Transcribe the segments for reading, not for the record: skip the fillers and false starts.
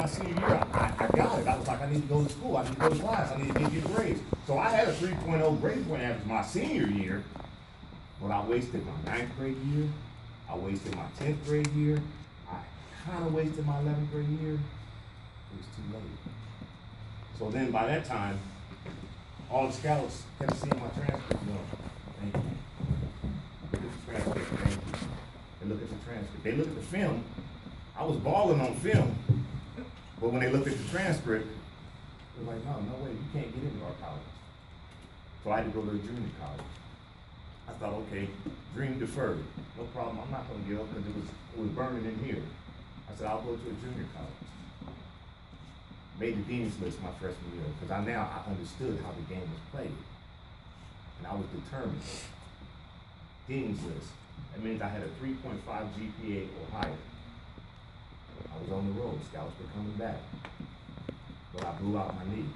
senior year, I got it. I was like, I need to go to school. I need to go to class. I need to get grades. So I had a 3.0 grade point average my senior year, but I wasted my 9th grade year. I wasted my 10th grade year. I kind of wasted my 11th grade year. It was too late. So then by that time, all the scouts kept seeing my transcript. No, thank you. Look at the transcript, thank you. They look at the transcript. They look at the film. I was balling on film, but when they looked at the transcript, they're like, no way, you can't get into our college. So I had to go to a junior college. I thought, okay, dream deferred. No problem, I'm not gonna give up because it was burning in here. I said, I'll go to a junior college. Made the dean's list my freshman year because I understood how the game was played. And I was determined. Dean's list. That means I had a 3.5 GPA or higher. I was on the road, scouts were coming back. But I blew out my knee.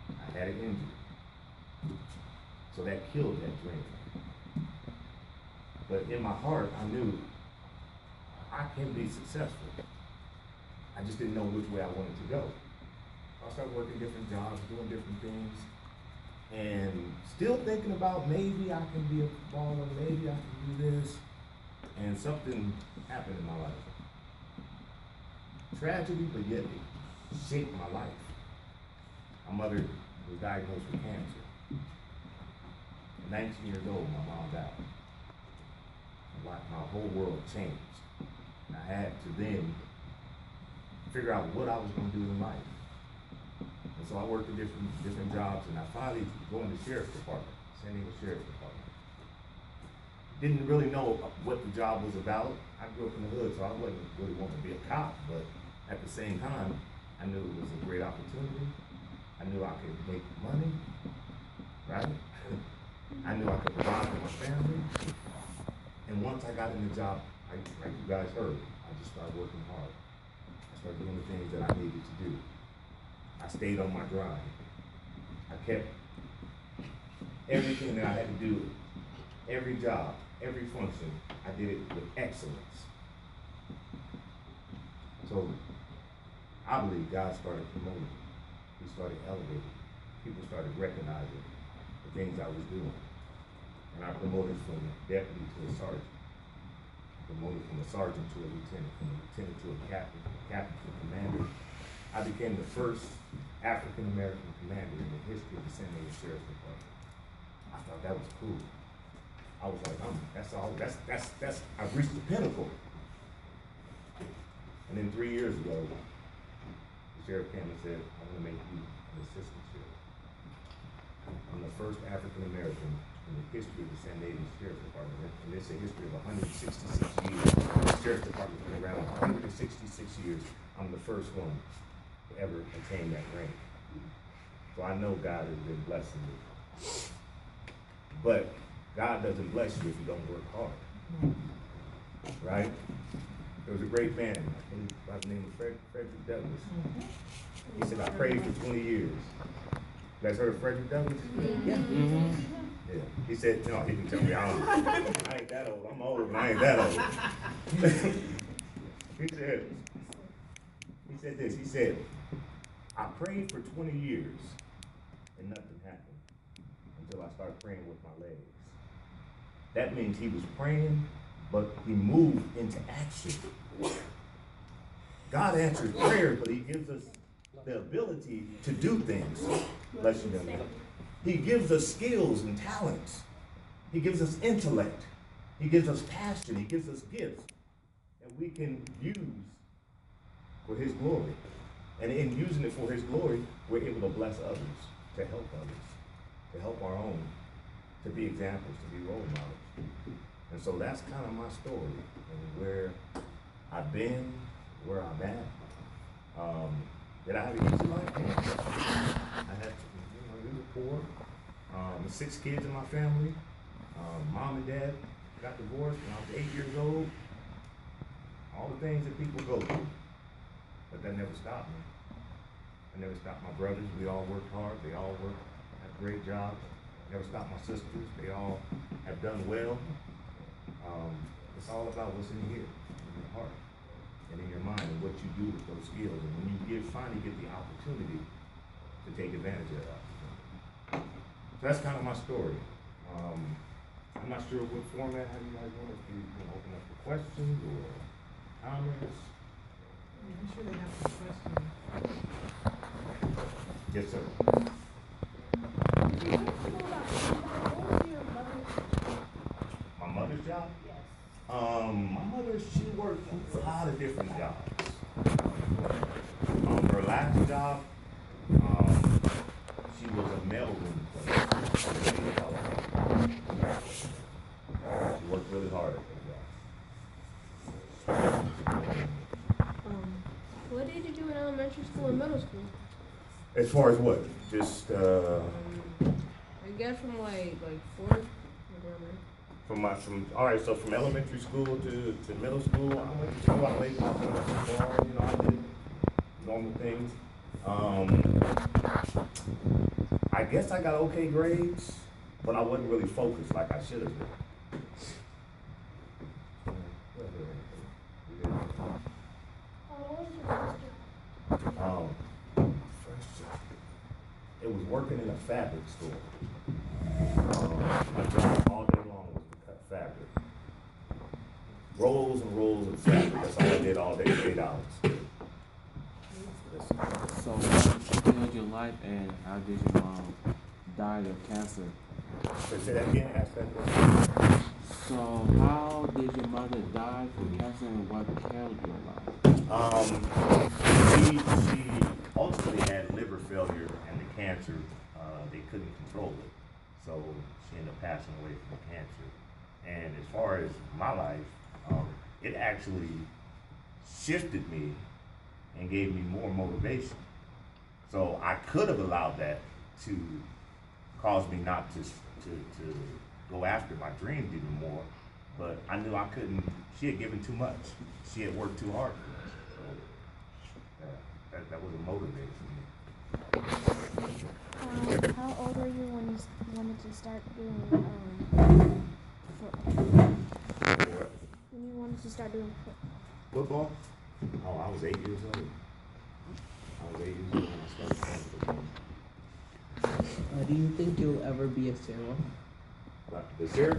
I had an injury. So that killed that dream. But in my heart, I knew I can be successful. I just didn't know which way I wanted to go. I started working different jobs, doing different things, and still thinking about maybe I can be a baller, maybe I can do this. And something happened in my life. Tragedy, but yet it shaped my life. My mother was diagnosed with cancer. At 19 years old, my mom died. My whole world changed. And I had to then figure out what I was going to do in life. And so I worked in different jobs, and I finally joined the sheriff's department, San Diego Sheriff's Department. Didn't really know what the job was about. I grew up in the hood, so I wasn't really wanting to be a cop, but at the same time, I knew it was a great opportunity. I knew I could make money, right? I knew I could provide for my family. And once I got in the job, like you guys heard, I just started working hard. I started doing the things that I needed to do. I stayed on my grind. I kept everything that I had to do, every job, every function, I did it with excellence. So I believe God started promoting. He started elevating. People started recognizing the things I was doing. And I promoted from a deputy to a sergeant. Promoted from a sergeant to a lieutenant, from a lieutenant to a captain to a commander. I became the first African American commander in the history of the San Diego Sheriff's Department. I thought that was cool. I was like, I've reached the pinnacle. And then 3 years ago, the sheriff came and said, I'm gonna make you an assistant sheriff. I'm the first African American in the history of the San Diego Sheriff's Department, and it's a history of 166 years. The Sheriff's Department's been around 166 years. I'm the first one to ever attain that rank. So I know God has been blessing me. But God doesn't bless you if you don't work hard. Right? There was a great man by the name of Frederick Douglass. He said, I prayed for 20 years. You guys heard of Frederick Douglass? Yeah. Yeah. He said, no, he can tell me I ain't that old. I'm old, but I ain't that old. he said this. He said, I prayed for 20 years and nothing happened until I started praying with my legs. That means he was praying, but he moved into action. God answers prayers, but he gives us the ability to do things. Bless you, young man. He gives us skills and talents. He gives us intellect. He gives us passion. He gives us gifts that we can use for his glory. And in using it for his glory, we're able to bless others, to help others, to help our own, to be examples, to be role models. And so that's kind of my story and where I've been, where I'm at. Did I have an easy life? I had, we were poor. 6 kids in my family. Mom and dad got divorced when I was 8 years old. All the things that people go through. But that never stopped me. I never stopped my brothers. We all worked hard. They all worked, had great jobs. Never stopped my sisters. They all have done well. It's all about what's in here, in your heart, and in your mind, and what you do with those skills, and when you finally get the opportunity to take advantage of that opportunity. So that's kind of my story. I'm not sure what format, how you guys want it, if you want to open up for questions or comments. I'm sure they have some questions. Yes, sir. My mother's job? Yes. My mother, she worked a lot of different jobs. Her last job, she was a mailroom clerk. She worked really hard at that job. What did you do in elementary school and middle school? As far as what? Just I guess from like fourth. all right, so from elementary school to middle school, I went to school, I played football, I did normal things. I guess I got okay grades, but I wasn't really focused like I should have been. First job. It was working in a fabric store. My job all day long was to cut fabric. Rolls and rolls of fabric. That's all I did all day for 8 hours. So, what killed your life, and how did your mom die of cancer? So say that again. Ask that question. So, how did your mother die from cancer, and what killed your life? She ultimately had liver failure and the cancer. They couldn't control it, so she ended up passing away from cancer. And as far as my life, it actually shifted me and gave me more motivation. So I could have allowed that to cause me not to go after my dreams even more, but I knew I couldn't. She had given too much. She had worked too hard for me. So that was a motivator for me. How old were you when you wanted to start doing when you wanted to start doing Football? Oh, I was 8 years old. I was 8 years old when I started playing football. Do you think you'll ever be a sailor? The sheriff?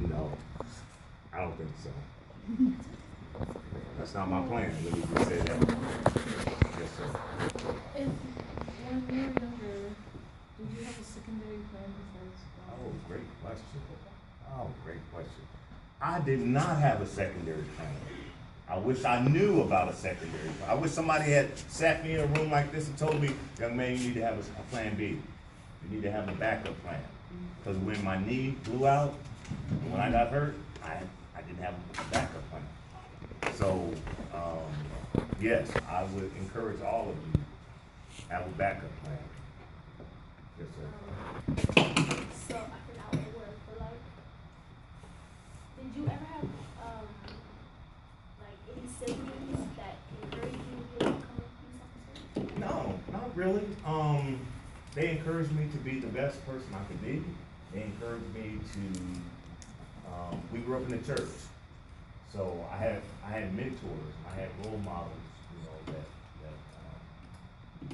No, I don't think so. That's not my plan. Let me just say that. Yes, sir. If when you were younger, did you have a secondary plan besides? Oh, great question. Oh, great question. I did not have a secondary plan. I wish I knew about a secondary plan. I wish somebody had sat me in a room like this and told me, young man, you need to have a plan B. You need to have a backup plan. Because when my knee blew out, when I got hurt, I didn't have a backup plan. So, yes, I would encourage all of you to have a backup plan. Yes, sir. So I forgot what word for like. Did you ever have like any siblings that encouraged you to become a police officer? No, not really. They encouraged me to be the best person I could be. They encouraged me to. We grew up in the church, so I had mentors. And I had role models,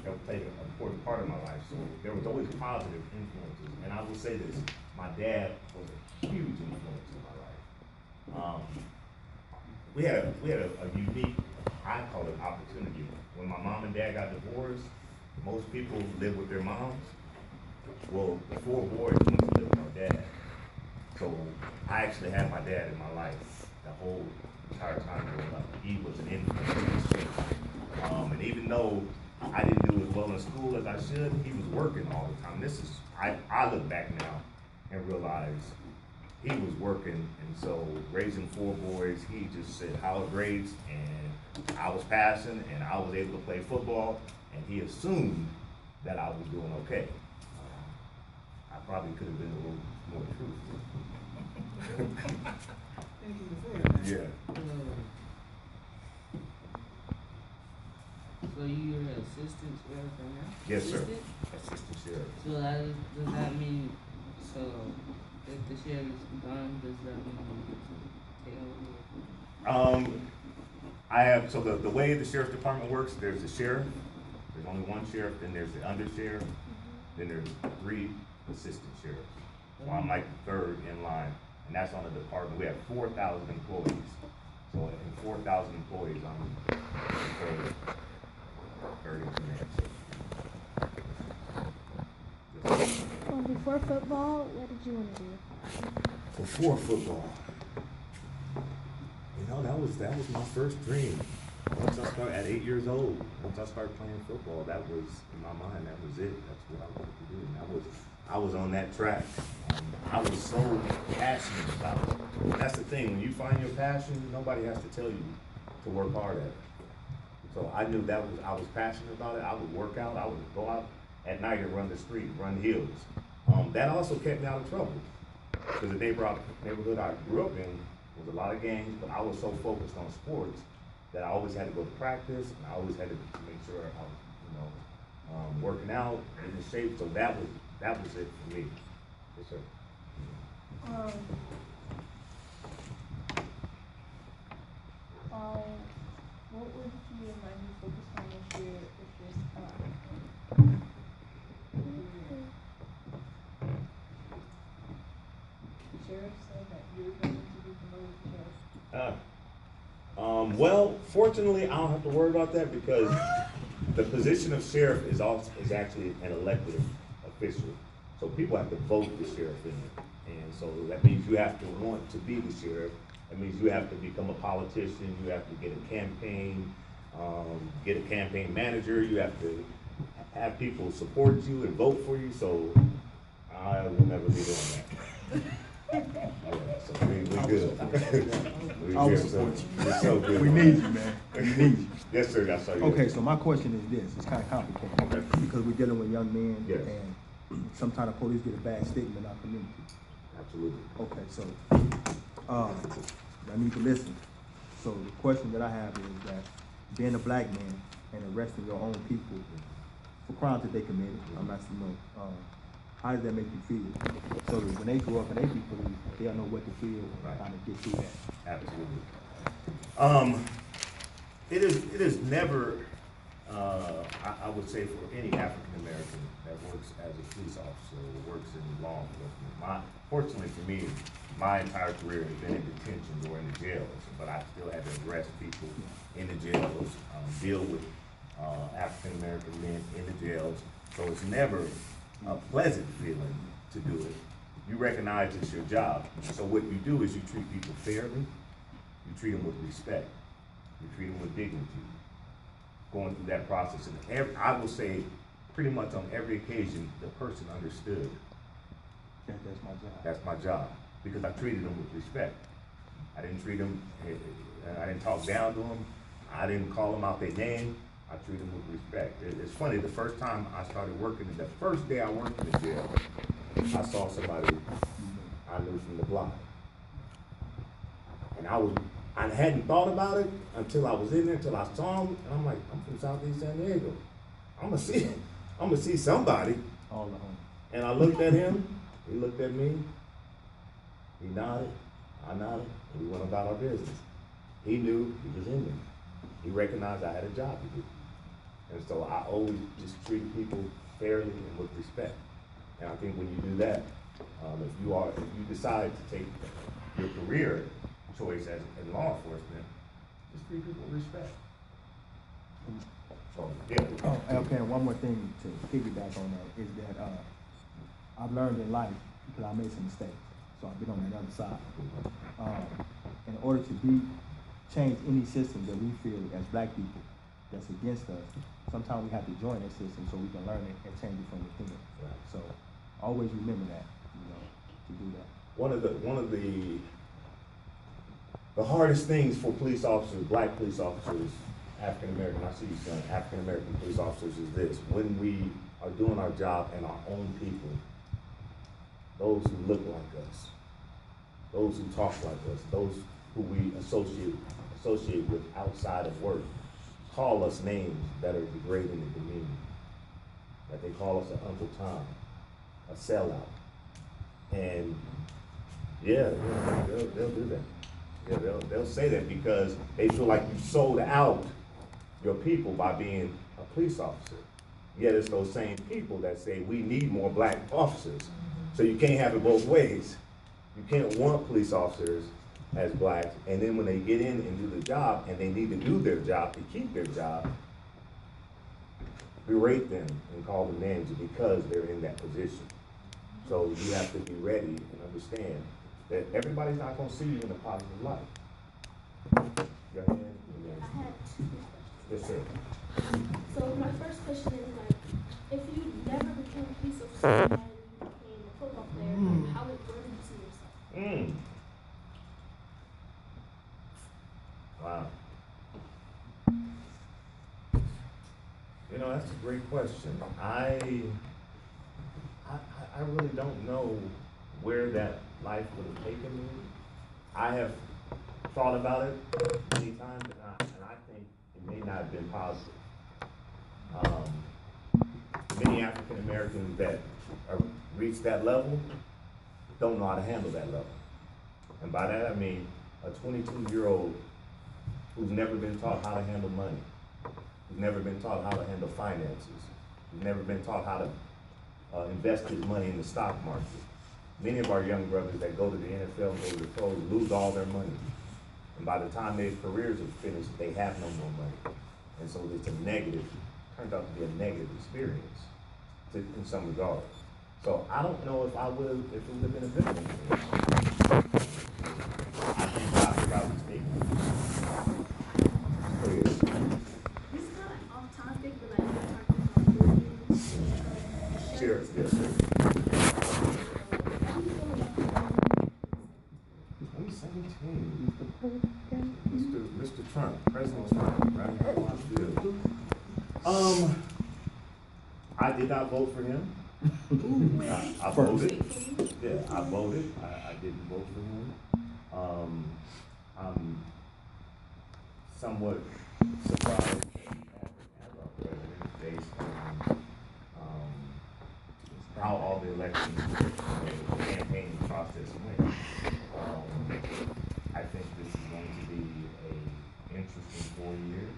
that played an important part of my life. So there was always positive influences. And I will say this: my dad was a huge influence in my life. We had a unique, I call it, opportunity. When my mom and dad got divorced, most people live with their moms. Well, the 4 boys went to live with my dad. So I actually had my dad in my life the whole entire time growing up. He was an influence. And even though I didn't do as well in school as I should, he was working all the time. I look back now and realize he was working, and so raising 4 boys, he just said how grades, and I was passing, and I was able to play football, and he assumed that I was doing okay. I probably could have been a little more truthful. Thank you for saying that. Yeah. So you're an assistant sheriff right now? Yes, sir. Assistant? Assistant sheriff. So does that mean, so if the sheriff is gone, does that mean you get to take over? I have, so the way the sheriff's department works, there's the sheriff, there's only one sheriff, then there's the undersheriff, then there's 3 assistant sheriffs. So I'm like the 3rd in line, and that's on the department. We have 4,000 employees. So in 4,000 employees, I'm the 3rd in command. Well, before football, what did you want to do? Before football, that was my first dream. Once I started at 8 years old, once I started playing football, that was in my mind. That was it. That's what I wanted to do. And I was on that track. I was so passionate about it. That's the thing. When you find your passion, nobody has to tell you to work hard at it. So I knew I was passionate about it. I would work out. I would go out at night and run the street, run hills. That also kept me out of trouble. Because the neighborhood I grew up in was a lot of gangs, but I was so focused on sports that I always had to go to practice, and I always had to make sure I was, working out, in shape. So that was it for me. Yes, sir. What would you remind me focus on if you're the sheriff said that you were going to be promoted to sheriff? Well, fortunately, I don't have to worry about that because the position of sheriff is actually an elected official. So people have to vote the sheriff in it. And so that means you have to want to be the sheriff. That means you have to become a politician. You have to get a campaign, get a campaign manager. You have to have people support you and vote for you. So I will never be doing that. Yeah, so we good. I will support you. We're so good. We need you, man. We need you. Yes, sir. That's how you. Okay, so my question is this, it's kind of complicated, Okay. because we're dealing with young men, Yes. and sometimes the police get a bad stigma in our community. Absolutely. Okay, so, I need to listen. So the question that I have is that being a black man and arresting your own people for crimes that they committed, I'm not, how does that make you feel? So that when they grow up and they be police, they'll know what to feel and kind of get through that. Absolutely. It is never, I would say for any African American that works as a police officer or works in law enforcement. Fortunately for me, my entire career has been in detention or in the jails, but I still had to arrest people in the jails, deal with African American men in the jails. So it's never a pleasant feeling to do it. You recognize it's your job. So what you do is you treat people fairly, you treat them with respect, you treat them with dignity. Going through that process, and I will say pretty much on every occasion, the person understood. That's my job. That's my job, because I treated them with respect. I didn't treat them, I didn't talk down to them, I didn't call them out their name, I treated them with respect. It's funny, the first time I started working, the first day I worked in the jail, I saw somebody I knew from the block. And I hadn't thought about it until I was in there, until I saw him, and I'm like, I'm from Southeast San Diego. I'm gonna see somebody. All the home. And I looked at him, he looked at me, he nodded, I nodded, and we went about our business. He knew he was in there. He recognized I had a job to do. And so I always just treat people fairly and with respect. And I think when you do that, if you decide to take your career choice as in law enforcement, just treat people with respect. So, yeah. Oh, okay, and one more thing to piggyback on that is that I've learned in life, because I made some mistakes, so I've been on that other side. In order to change any system that we feel as black people that's against us, sometimes we have to join that system so we can learn it and change it from within. Right. So always remember that, to do that. One of the hardest things for police officers, black police officers, African American, I see you saying African American police officers, is this: when we are doing our job and our own people, those who look like us, those who talk like us, those who we associate with outside of work, call us names that are degrading and demeaning. That they call us an Uncle Tom, a sellout. And yeah, they'll do that. Yeah, they'll say that because they feel like you sold out your people by being a police officer. Yet it's those same people that say we need more black officers. So you can't have it both ways. You can't want police officers as blacks, and then when they get in and do the job, and they need to do their job to keep their job, berate them and call them names because they're in that position. So you have to be ready and understand that everybody's not gonna see you in a positive light. Your hand? I had two questions. Yes, sir. So my first question is like, if you never became a police officer and you became a football player, like, where did you see yourself? Wow. You know, that's a great question. I really don't know where that life would have taken me. I have thought about it many times, and I think it may not have been positive. Many African Americans that reach that level don't know how to handle that level. And by that I mean a 22-year-old who's never been taught how to handle money, who's never been taught how to handle finances, who's never been taught how to invest his money in the stock market. Many of our young brothers that go to the NFL and go to the pros lose all their money. And by the time their careers are finished, they have no more money. And so it's a negative, turns out to be a negative experience in some regards. So I don't know if it would have been a good thing for me. I think I was thinking. Oh, yeah. This is kind of off topic, but like, you're talking about movies. Sure, yes, sir. I'm 17. Mr. Trump, President Trump, right? How do I feel? I did not vote for him. I voted. Yeah, I voted. I didn't vote for him. I'm somewhat surprised that we have our president based on how all the elections and the campaign process went. I think this is going to be an interesting 4 years.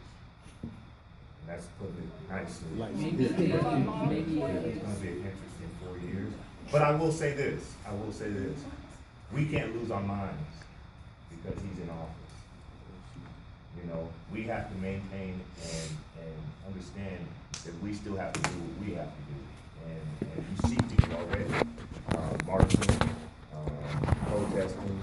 And that's putting it nicely. Maybe Yeah, it's going to be an interesting 4 years. But I will say this. We can't lose our minds because he's in office. You know, we have to maintain and understand that we still have to do what we have to do. And you see people already marching, protesting,